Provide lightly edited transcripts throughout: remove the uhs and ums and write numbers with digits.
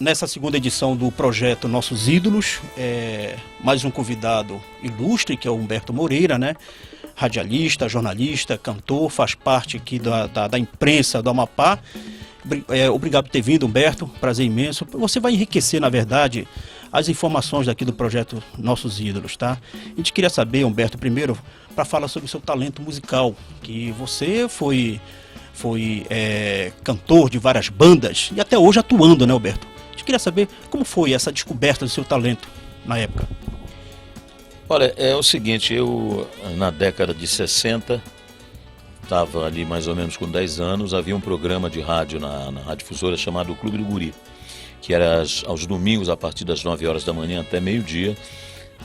nessa segunda edição do projeto Nossos Ídolos, mais um convidado ilustre, que é o Humberto Moreira, né? Radialista, jornalista, cantor, faz parte aqui da imprensa do Amapá. Obrigado por ter vindo, Humberto, prazer imenso. Você vai enriquecer, na verdade, as informações daqui do projeto Nossos Ídolos, tá? A gente queria saber, Humberto, primeiro, para falar sobre o seu talento musical, que você foi cantor de várias bandas e até hoje atuando, né, Humberto? A gente queria saber como foi essa descoberta do seu talento na época. Olha, é o seguinte, eu na década de 60, estava ali mais ou menos com 10 anos, havia um programa de rádio na radiodifusora chamado Clube do Guri, que era aos domingos a partir das 9 horas da manhã até meio-dia,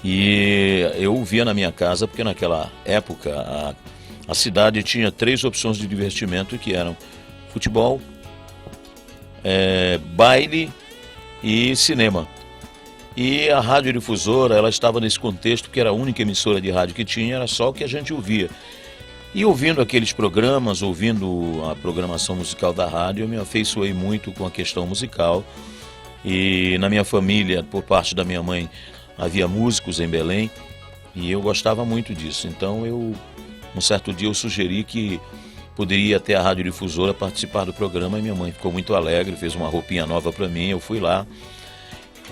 e eu ouvia na minha casa, porque naquela época a cidade tinha 3 opções de divertimento, que eram futebol, baile e cinema. E a radiodifusora, ela estava nesse contexto, porque era a única emissora de rádio que tinha, era só o que a gente ouvia. E ouvindo aqueles programas, ouvindo a programação musical da rádio, eu me afeiçoei muito com a questão musical. E na minha família, por parte da minha mãe, havia músicos em Belém, e eu gostava muito disso. Então, um certo dia eu sugeri que poderia até a radiodifusora participar do programa, e minha mãe ficou muito alegre, fez uma roupinha nova para mim, eu fui lá.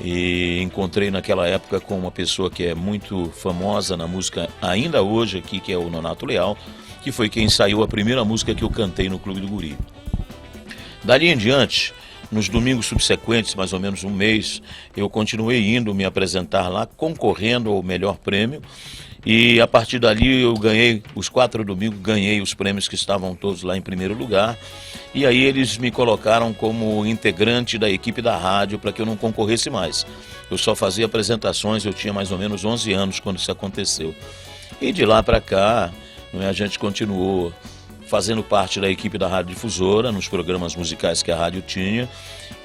E encontrei naquela época com uma pessoa que é muito famosa na música ainda hoje aqui, que é o Nonato Leal, que foi quem ensaiou a primeira música que eu cantei no Clube do Guri. Dali em diante, nos domingos subsequentes, mais ou menos um mês, eu continuei indo me apresentar lá, concorrendo ao melhor prêmio, e a partir dali eu ganhei, os 4 domingos, ganhei os prêmios que estavam todos lá em primeiro lugar, e aí eles me colocaram como integrante da equipe da rádio para que eu não concorresse mais. Eu só fazia apresentações, eu tinha mais ou menos 11 anos quando isso aconteceu. E de lá para cá, a gente continuou fazendo parte da equipe da radiodifusora, nos programas musicais que a rádio tinha,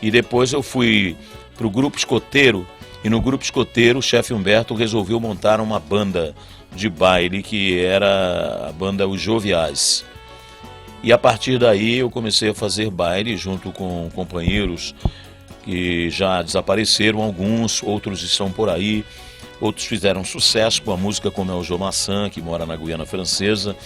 e depois eu fui para o Grupo Escoteiro, e no Grupo Escoteiro o chefe Humberto resolveu montar uma banda de baile, que era a banda Os Joviais. E a partir daí eu comecei a fazer baile junto com companheiros que já desapareceram, alguns, outros estão por aí, outros fizeram sucesso com a música, como é o Jô Maçã, que mora na Guiana Francesa.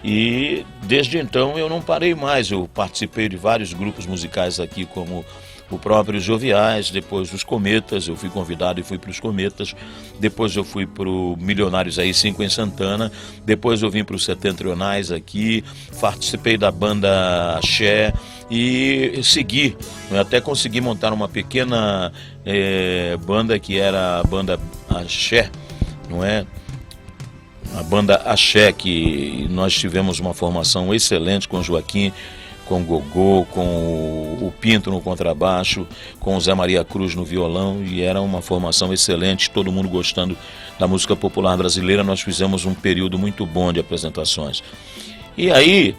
E desde então eu não parei mais, eu participei de vários grupos musicais aqui, como o próprio Joviais, depois os Cometas, eu fui convidado e fui para os Cometas, depois eu fui para o Milionários AI-5 em Santana, depois eu vim para os Setentrionais aqui, participei da banda Axé e segui, até consegui montar uma pequena banda que era a banda Axé, não é? A banda Axé, que nós tivemos uma formação excelente com o Joaquim, com o Gogô, com o Pinto no contrabaixo, com o Zé Maria Cruz no violão, e era uma formação excelente, todo mundo gostando da música popular brasileira. Nós fizemos um período muito bom de apresentações. E aí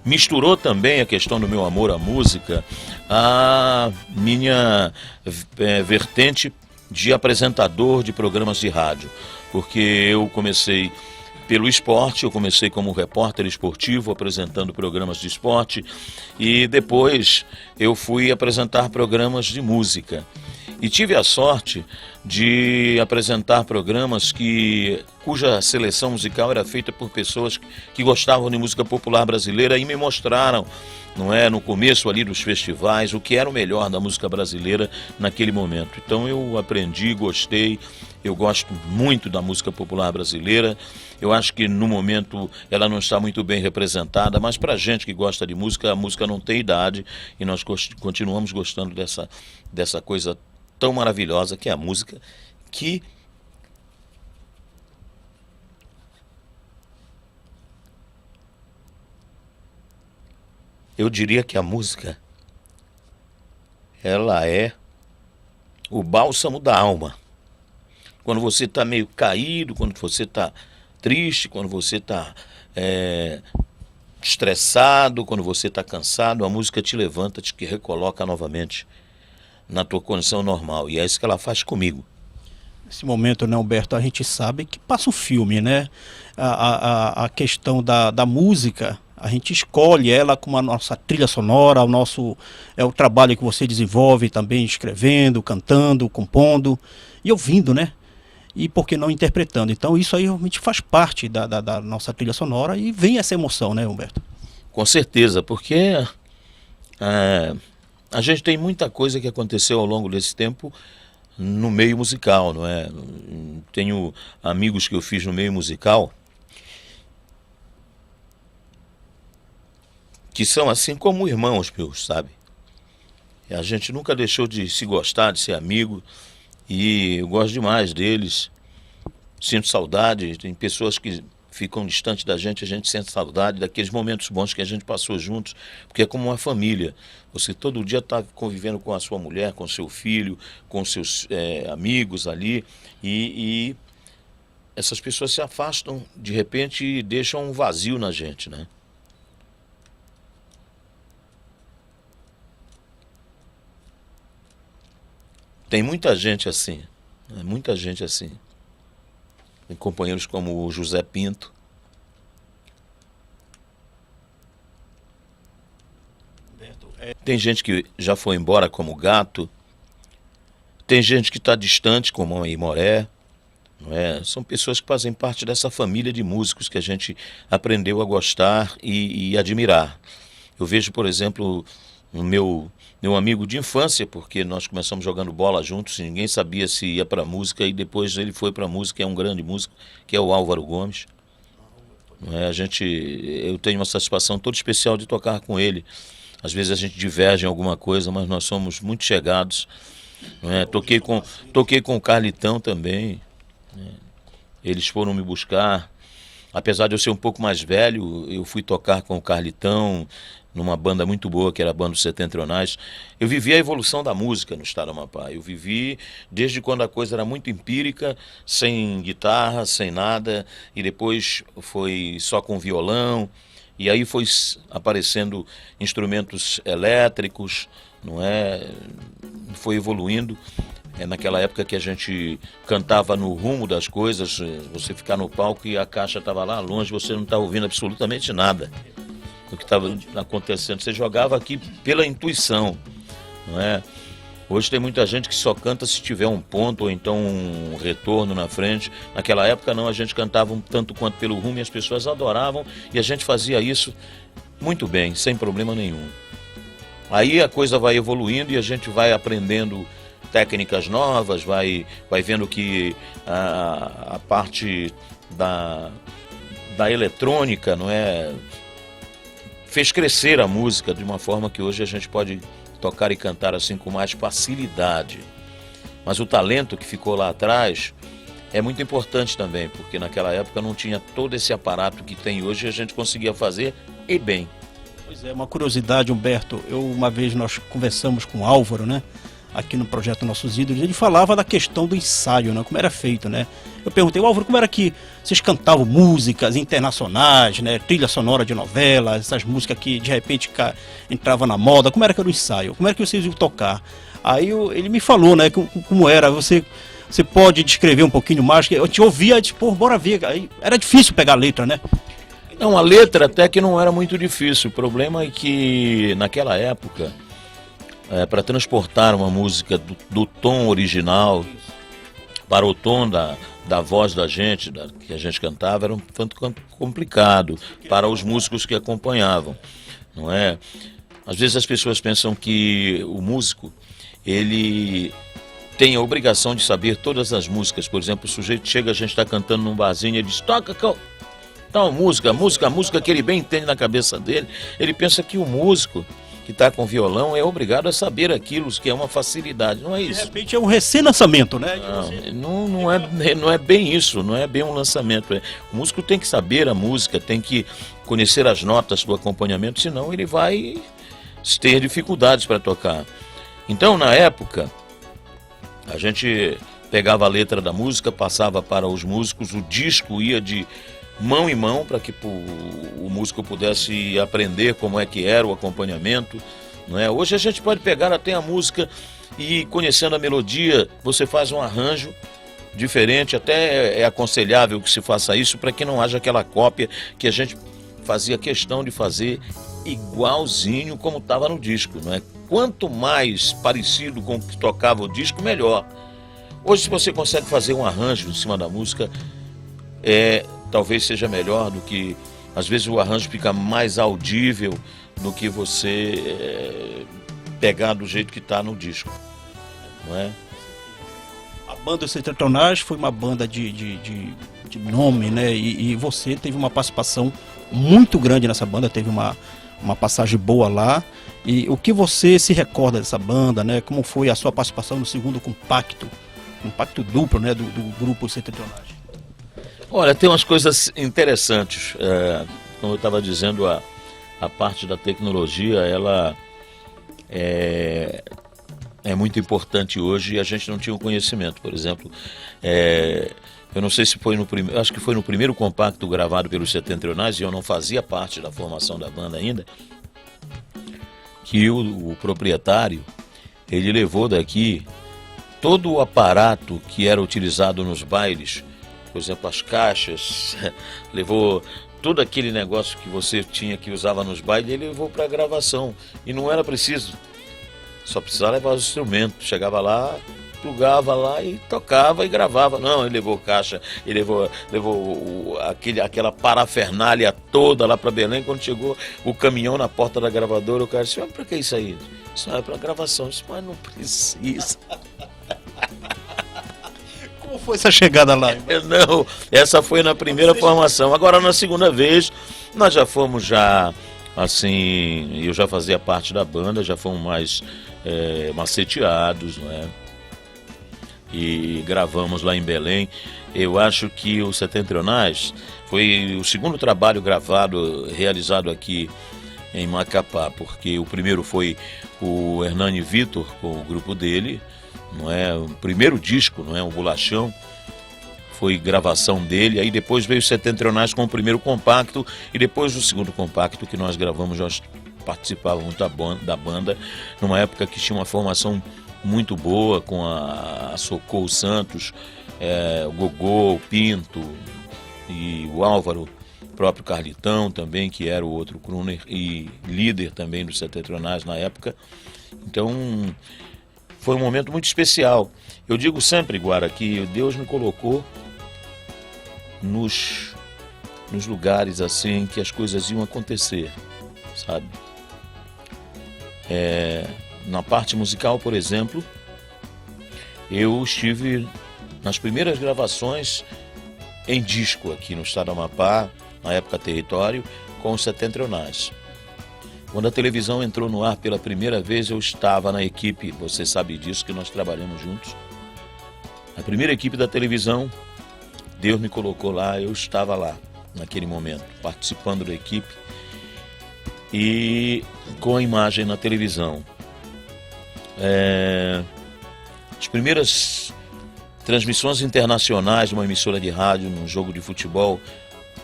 misturou também a questão do meu amor à música, a minha vertente de apresentador de programas de rádio, porque eu comecei pelo esporte, eu comecei como repórter esportivo, apresentando programas de esporte, e depois eu fui apresentar programas de música. E tive a sorte de apresentar programas cuja seleção musical era feita por pessoas que gostavam de música popular brasileira e me mostraram, não é, no começo ali dos festivais, o que era o melhor da música brasileira naquele momento. Então eu aprendi, gostei, eu gosto muito da música popular brasileira. Eu acho que no momento ela não está muito bem representada, mas para a gente que gosta de música, a música não tem idade, e nós continuamos gostando dessa coisa tão maravilhosa que é a música, que eu diria que a música, ela é o bálsamo da alma. Quando você está meio caído, quando você está triste, quando você está estressado, quando você está cansado, a música te levanta, te recoloca novamente na tua condição normal. E é isso que ela faz comigo. Nesse momento, né, Humberto, a gente sabe que passa o filme, né? A questão da música, A gente escolhe ela como a nossa trilha sonora, o trabalho que você desenvolve também, escrevendo, cantando, compondo e ouvindo, né? E por que não interpretando? Então isso aí realmente faz parte da nossa trilha sonora e vem essa emoção, né, Humberto? Com certeza, porque a gente tem muita coisa que aconteceu ao longo desse tempo no meio musical, não é? Tenho amigos que eu fiz no meio musical que são assim como irmãos meus, sabe? A gente nunca deixou de se gostar, de ser amigo, e eu gosto demais deles. Sinto saudade, tem pessoas que ficam distantes da gente, a gente sente saudade daqueles momentos bons que a gente passou juntos, porque é como uma família. Você todo dia está convivendo com a sua mulher, com seu filho, com seus amigos ali, e essas pessoas se afastam de repente e deixam um vazio na gente, né? Tem muita gente assim, né? Muita gente assim. Tem companheiros como o José Pinto. Tem gente que já foi embora como Gato. Tem gente que está distante como a Imoré. Não é? São pessoas que fazem parte dessa família de músicos que a gente aprendeu a gostar e admirar. Eu vejo, por exemplo, o meu amigo de infância, porque nós começamos jogando bola juntos e ninguém sabia se ia para música, e depois ele foi para música, é um grande músico, que é o Álvaro Gomes. Não é? Eu tenho uma satisfação toda especial de tocar com ele. Às vezes a gente diverge em alguma coisa, mas nós somos muito chegados. Não é? Toquei com o Carlitão também. Eles foram me buscar. Apesar de eu ser um pouco mais velho, eu fui tocar com o Carlitão numa banda muito boa, que era a Banda dos Setentrionais. Eu vivi a evolução da música no estado do Amapá. Eu vivi desde quando a coisa era muito empírica, sem guitarra, sem nada, e depois foi só com violão, e aí foi aparecendo instrumentos elétricos, não é? Foi evoluindo. É naquela época que a gente cantava no rumo das coisas, você ficar no palco e a caixa estava lá longe, você não estava ouvindo absolutamente nada do que estava acontecendo. Você jogava aqui pela intuição, não é? Hoje tem muita gente que só canta se tiver um ponto ou então um retorno na frente. Naquela época não, a gente cantava um tanto quanto pelo rumo e as pessoas adoravam, e a gente fazia isso muito bem, sem problema nenhum. Aí a coisa vai evoluindo e a gente vai aprendendo técnicas novas, vai vendo que a parte da eletrônica, não é, fez crescer a música de uma forma que hoje a gente pode tocar e cantar assim com mais facilidade. Mas o talento que ficou lá atrás é muito importante também, porque naquela época não tinha todo esse aparato que tem hoje e a gente conseguia fazer e bem. Pois é, uma curiosidade, Humberto, uma vez nós conversamos com o Álvaro, né? Aqui no projeto Nossos Ídolos, ele falava da questão do ensaio, né? Como era feito, né? Eu perguntei, Álvaro, como era que vocês cantavam músicas internacionais, né? Trilha sonora de novela, essas músicas que de repente entravam na moda, como era que era o ensaio? Como era que vocês iam tocar? Aí ele me falou, né? Como era, você pode descrever um pouquinho mais, que eu te ouvia, pô, bora ver. Aí era difícil pegar a letra, né? Não, a letra até que não era muito difícil. O problema é que naquela época, para transportar uma música do tom original para o tom da voz da gente, que a gente cantava, era um tanto quanto complicado para os músicos que acompanhavam, não é? Às vezes as pessoas pensam que o músico, ele tem a obrigação de saber todas as músicas. Por exemplo, o sujeito chega, a gente está cantando num barzinho, ele diz, toca tal música, a música que ele bem entende na cabeça dele. Ele pensa que o músico que está com violão é obrigado a saber aquilo, que é uma facilidade. Não é isso. De repente é um recém-lançamento, né? Não é bem isso, não é bem um lançamento. O músico tem que saber a música, tem que conhecer as notas do acompanhamento, senão ele vai ter dificuldades para tocar. Então, na época, a gente pegava a letra da música, passava para os músicos, o disco ia de mão em mão para que o músico pudesse aprender como é que era o acompanhamento, não é? Hoje a gente pode pegar até a música e, conhecendo a melodia, você faz um arranjo diferente. Até é aconselhável que se faça isso para que não haja aquela cópia que a gente fazia questão de fazer igualzinho como estava no disco, não é? Quanto mais parecido com o que tocava o disco, melhor. Hoje, se você consegue fazer um arranjo em cima da música, talvez seja melhor do que... Às vezes o arranjo fica mais audível do que você pegar do jeito que está no disco, não é? A banda Setentrionais foi uma banda de nome, né? E você teve uma participação muito grande nessa banda, teve uma passagem boa lá. E o que você se recorda dessa banda, né? Como foi a sua participação no segundo compacto duplo, né? Do grupo Setentrionais? Olha, tem umas coisas interessantes. Como eu estava dizendo, a parte da tecnologia, ela é muito importante hoje e a gente não tinha o conhecimento. Por exemplo, eu não sei se foi acho que foi no primeiro compacto gravado pelos Setentrionais, e eu não fazia parte da formação da banda ainda, que o proprietário, ele levou daqui todo o aparato que era utilizado nos bailes, por exemplo, as caixas, levou todo aquele negócio que você tinha, que usava nos bailes, ele levou para a gravação. E não era preciso, só precisava levar os instrumentos. Chegava lá, plugava lá e tocava e gravava. Não, ele levou caixa, ele levou aquela parafernália toda lá para Belém. Quando chegou o caminhão na porta da gravadora, o cara disse: mas para que isso aí? Isso é para gravação. Eu disse: mas não precisa. Como foi essa chegada lá? Não, essa foi na primeira formação. Agora, na segunda vez, nós já fomos assim, eu já fazia parte da banda, já fomos mais maceteados, não é? E gravamos lá em Belém. Eu acho que o Setentrionais foi o segundo trabalho realizado aqui em Macapá, porque o primeiro foi o Hernani Vitor com o grupo dele, não é? O primeiro disco, não é? O Bolachão, foi gravação dele. Aí depois veio o Setentrionais com o primeiro compacto, e depois o segundo compacto que nós gravamos. Nós participávamos da banda numa época que tinha uma formação muito boa, com a Socorro Santos, o Gogô, o Pinto e o Álvaro, o próprio Carlitão também, que era o outro crooner e líder também dos Setentrionais na época. Então foi um momento muito especial. Eu digo sempre, Guara, que Deus me colocou nos lugares assim que as coisas iam acontecer, sabe? Na parte musical, por exemplo, eu estive nas primeiras gravações em disco aqui no estado do Amapá, na época Território, com os Setentrionais. Quando a televisão entrou no ar pela primeira vez, eu estava na equipe, você sabe disso, que nós trabalhamos juntos. A primeira equipe da televisão, Deus me colocou lá, eu estava lá, naquele momento, participando da equipe e com a imagem na televisão. As primeiras transmissões internacionais de uma emissora de rádio num jogo de futebol,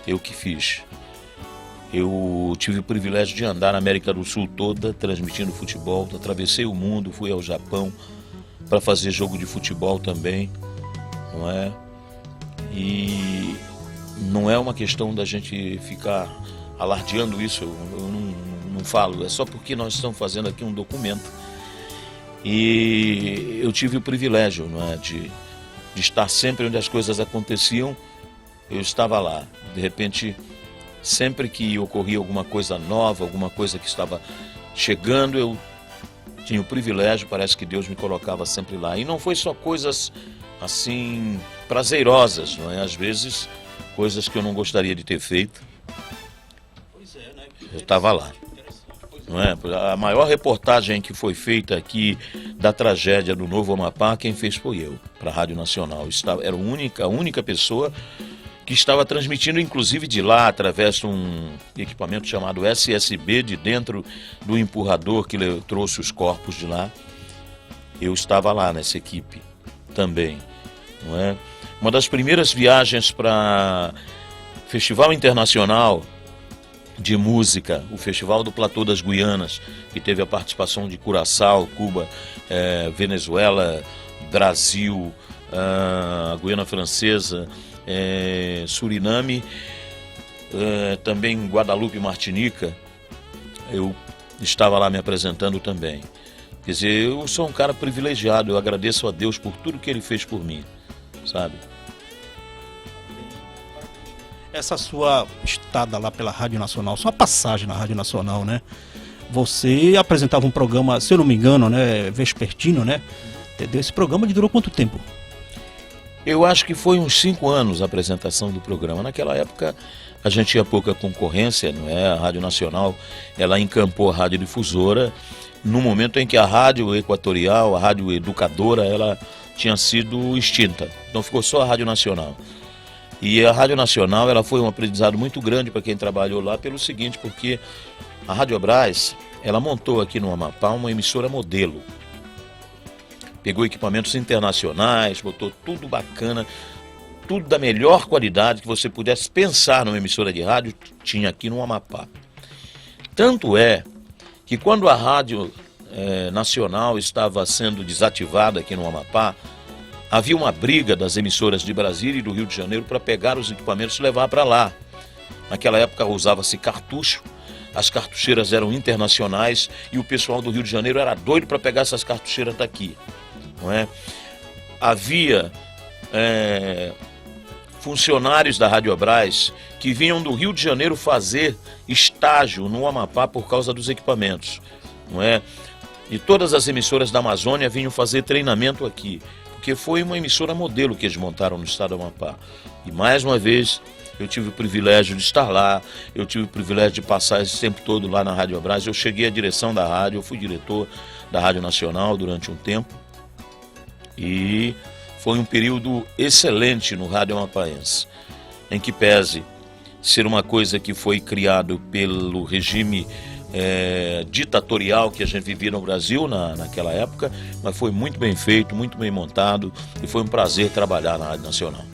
eu que fiz. Eu tive o privilégio de andar na América do Sul toda transmitindo futebol. Atravessei o mundo, fui ao Japão para fazer jogo de futebol também, não é? E não é uma questão da gente ficar alardeando isso, eu não falo, é só porque nós estamos fazendo aqui um documento. E eu tive o privilégio, não é, de estar sempre onde as coisas aconteciam. Eu estava lá. De repente, sempre que ocorria alguma coisa nova, alguma coisa que estava chegando, eu tinha o privilégio, parece que Deus me colocava sempre lá. E não foi só coisas assim prazerosas, não é? Às vezes, coisas que eu não gostaria de ter feito. Eu estava lá. Não é? A maior reportagem que foi feita aqui da tragédia do Novo Amapá, quem fez foi eu, para a Rádio Nacional. Era a única pessoa que estava transmitindo, inclusive de lá, através de um equipamento chamado SSB, de dentro do empurrador que trouxe os corpos de lá. Eu estava lá nessa equipe também, não é? Uma das primeiras viagens para Festival Internacional de Música, o Festival do Platô das Guianas, que teve a participação de Curaçao, Cuba, Venezuela, Brasil, a Guiana Francesa, Suriname. também em Guadalupe, Martinica, eu estava lá me apresentando também. Quer dizer, eu sou um cara privilegiado, eu agradeço a Deus por tudo que Ele fez por mim, sabe? Essa sua estada lá pela Rádio Nacional, sua passagem na Rádio Nacional, né? Você apresentava um programa, se eu não me engano, né, vespertino, né? Entendeu? Esse programa durou quanto tempo? Eu acho que foi uns 5 anos a apresentação do programa. Naquela época a gente tinha pouca concorrência, não é? A Rádio Nacional, ela encampou a Rádio Difusora no momento em que a Rádio Equatorial, a Rádio Educadora, ela tinha sido extinta. Então ficou só a Rádio Nacional. E a Rádio Nacional, ela foi um aprendizado muito grande para quem trabalhou lá pelo seguinte, porque a Rádio Brás, ela montou aqui no Amapá uma emissora modelo. Pegou equipamentos internacionais, botou tudo bacana, tudo da melhor qualidade que você pudesse pensar numa emissora de rádio, tinha aqui no Amapá. Tanto é que quando a Rádio Nacional estava sendo desativada aqui no Amapá, havia uma briga das emissoras de Brasília e do Rio de Janeiro para pegar os equipamentos e levar para lá. Naquela época usava-se cartucho, as cartucheiras eram internacionais e o pessoal do Rio de Janeiro era doido para pegar essas cartucheiras daqui. Não é? Havia funcionários da Rádio Brás que vinham do Rio de Janeiro fazer estágio no Amapá por causa dos equipamentos. Não é? E todas as emissoras da Amazônia vinham fazer treinamento aqui, porque foi uma emissora modelo que eles montaram no estado do Amapá. E mais uma vez, eu tive o privilégio de estar lá, eu tive o privilégio de passar esse tempo todo lá na Rádio Brás. Eu cheguei à direção da rádio, eu fui diretor da Rádio Nacional durante um tempo. E foi um período excelente no rádio amapaense, em que pese ser uma coisa que foi criado pelo regime ditatorial que a gente vivia no Brasil naquela época, mas foi muito bem feito, muito bem montado e foi um prazer trabalhar na Rádio Nacional.